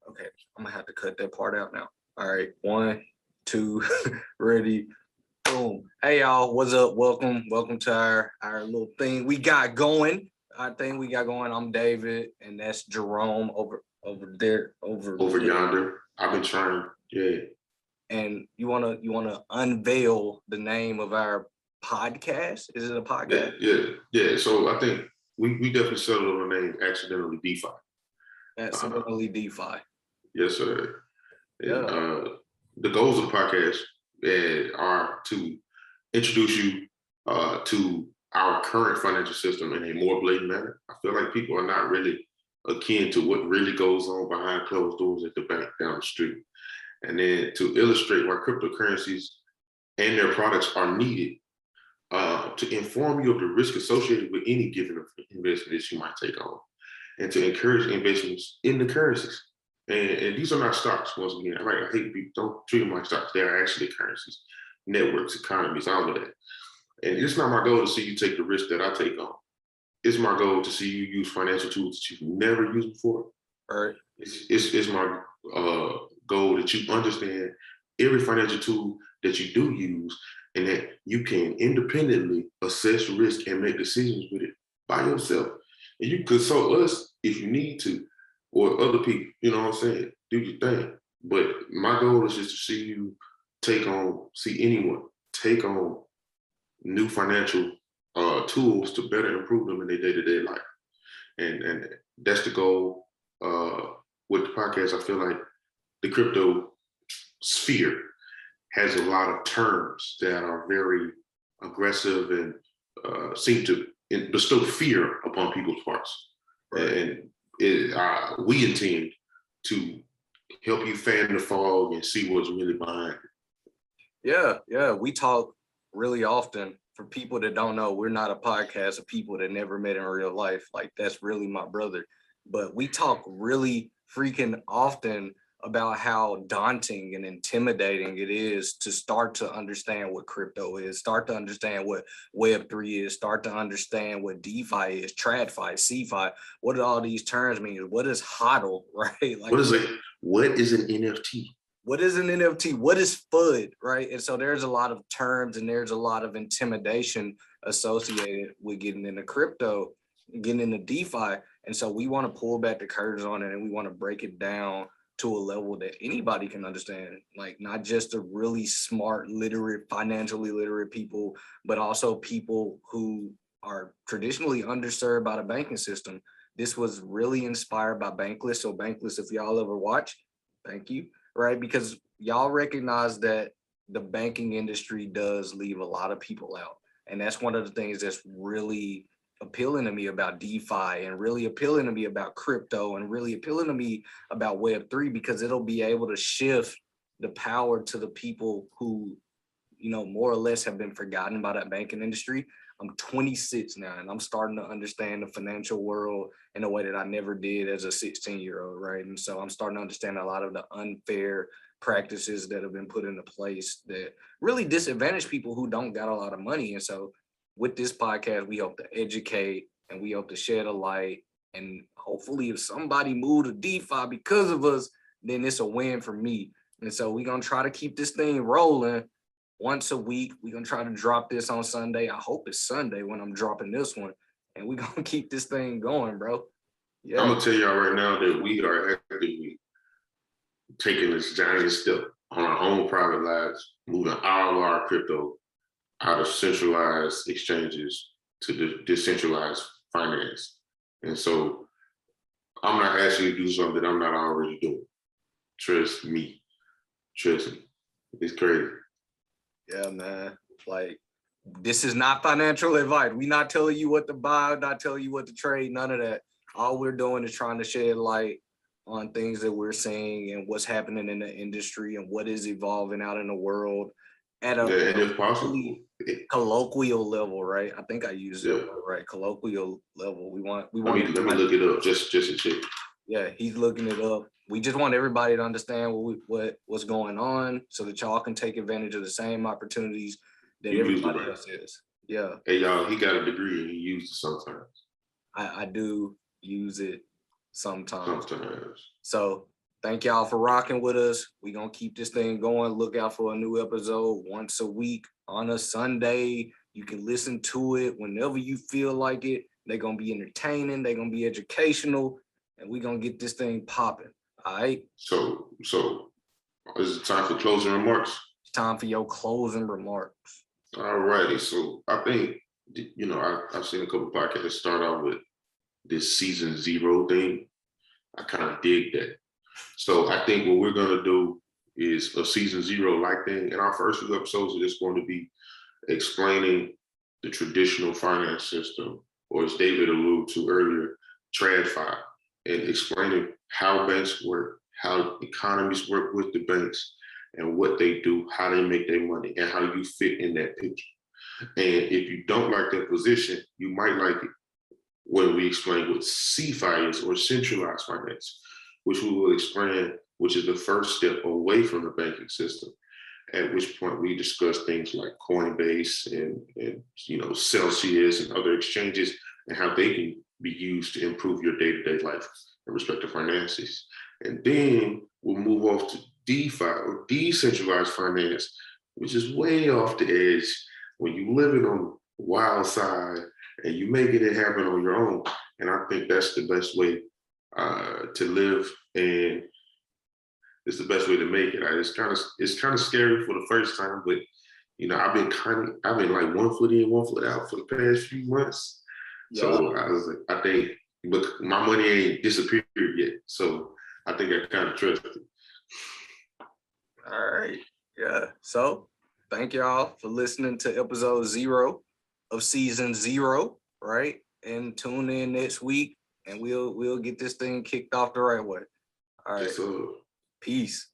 Okay, I'm gonna have to cut that part out now. All right, 1, 2, ready, boom. Hey y'all, what's up? Welcome to our little thing we got going. Our thing we got going. I'm David, and that's Jerome over there, over yonder. I've been trying, yeah. And you wanna unveil the name of our podcast? Is it a podcast? Yeah. So I think we definitely settled on the name Accidentally DeFi. Accidentally DeFi. Yes, sir. And Yeah. the goals of the podcast are to introduce you to our current financial system in a more blatant manner. I feel like people are not really akin to what really goes on behind closed doors at the bank down the street. And then to illustrate why cryptocurrencies and their products are needed to inform you of the risk associated with any given investment that you might take on, and to encourage investments in the currencies. And these are not stocks, once again. I hate people, don't treat them like stocks. They are actually currencies, networks, economies, all of that. And it's not my goal to see you take the risk that I take on. It's my goal to see you use financial tools that you've never used before. Right. It's my goal that you understand every financial tool that you do use, and that you can independently assess risk and make decisions with it by yourself. And you can consult us if you need to, or other people, you know what I'm saying? Do your thing. But my goal is just to see you see anyone take on new financial tools to better improve them in their day-to-day life. And that's the goal with the podcast. I feel like the crypto sphere has a lot of terms that are very aggressive and seem to bestow fear upon people's hearts. Right. And we intend to help you fan the fog and see what's really behind it. Yeah. We talk really often. For people that don't know, we're not a podcast of people that never met in real life. Like, that's really my brother. But we talk really freaking often about how daunting and intimidating it is to start to understand what crypto is, start to understand what Web3 is, start to understand what DeFi is, TradFi, CeFi. What do all these terms mean? What is HODL, right? Like, what is it? What is an NFT? What is an NFT? What is FUD, right? And so there's a lot of terms and there's a lot of intimidation associated with getting into crypto, getting into DeFi. And so we want to pull back the curtains on it, and we want to break it down to a level that anybody can understand, like not just the really smart, literate, financially literate people, but also people who are traditionally underserved by the banking system. This was really inspired by Bankless. So Bankless, if y'all ever watch, thank you. Right? Because y'all recognize that the banking industry does leave a lot of people out. And that's one of the things that's really appealing to me about DeFi, and really appealing to me about crypto, and really appealing to me about Web3, because it'll be able to shift the power to the people who, you know, more or less have been forgotten by that banking industry. I'm 26 now, and I'm starting to understand the financial world in a way that I never did as a 16-year-old, right? And so I'm starting to understand a lot of the unfair practices that have been put into place that really disadvantage people who don't got a lot of money. And so with this podcast, we hope to educate, and we hope to shed a light. And hopefully if somebody moved to DeFi because of us, then it's a win for me. And so we're going to try to keep this thing rolling. Once a week, we're going to try to drop this on Sunday. I hope it's Sunday when I'm dropping this one. And we're going to keep this thing going, bro. Yeah. I'm going to tell y'all right now that we are actively taking this giant step on our own private lives, moving all of our crypto out of centralized exchanges to the decentralized finance. And so I'm not asking you to do something that I'm not already doing. Trust me. It's crazy. Yeah, man. Like, this is not financial advice. We're not telling you what to buy, not telling you what to trade, none of that. All we're doing is trying to shed light on things that we're seeing and what's happening in the industry and what is evolving out in the world at a and if possible, colloquial level, right? I think I used it right. Colloquial level. Let me look it up just a check. Yeah, he's looking it up. We just want everybody to understand what's going on, so that y'all can take advantage of the same opportunities that everybody else is. Yeah. Hey y'all, he got a degree and he uses it sometimes. I do use it sometimes. Sometimes. So thank y'all for rocking with us. We're going to keep this thing going. Look out for a new episode once a week on a Sunday. You can listen to it whenever you feel like it. They're going to be entertaining. They're going to be educational. And we're going to get this thing popping. All right? So is it time for closing remarks? It's time for your closing remarks. All righty. So I think, I've seen a couple podcasts start out with this season 0 thing. I kind of dig that. So I think what we're going to do is a season 0 like thing. And our first few episodes are just going to be explaining the traditional finance system, or as David alluded to earlier, TradFi, and explaining how banks work, how economies work with the banks, and what they do, how they make their money, and how you fit in that picture. And if you don't like that position, you might like it when we explain what CFI is, or centralized finance, which we will explain, which is the first step away from the banking system. At which point we discuss things like Coinbase and Celsius and other exchanges, and how they can be used to improve your day-to-day life in respect to finances. And then we'll move off to DeFi, or decentralized finance, which is way off the edge when you living on the wild side and you making it happen on your own. And I think that's the best way to live, and it's the best way to make it. It's kind of scary for the first time, but I've been like 1 foot in, 1 foot out for the past few months. Yeah. So I was like, I think, but my money ain't disappeared yet. So I think I kind of trust it. All right. Yeah. So thank y'all for listening to episode 0 of season 0, right? And tune in next week and we'll get this thing kicked off the right way. All right. Yes, sir. Peace.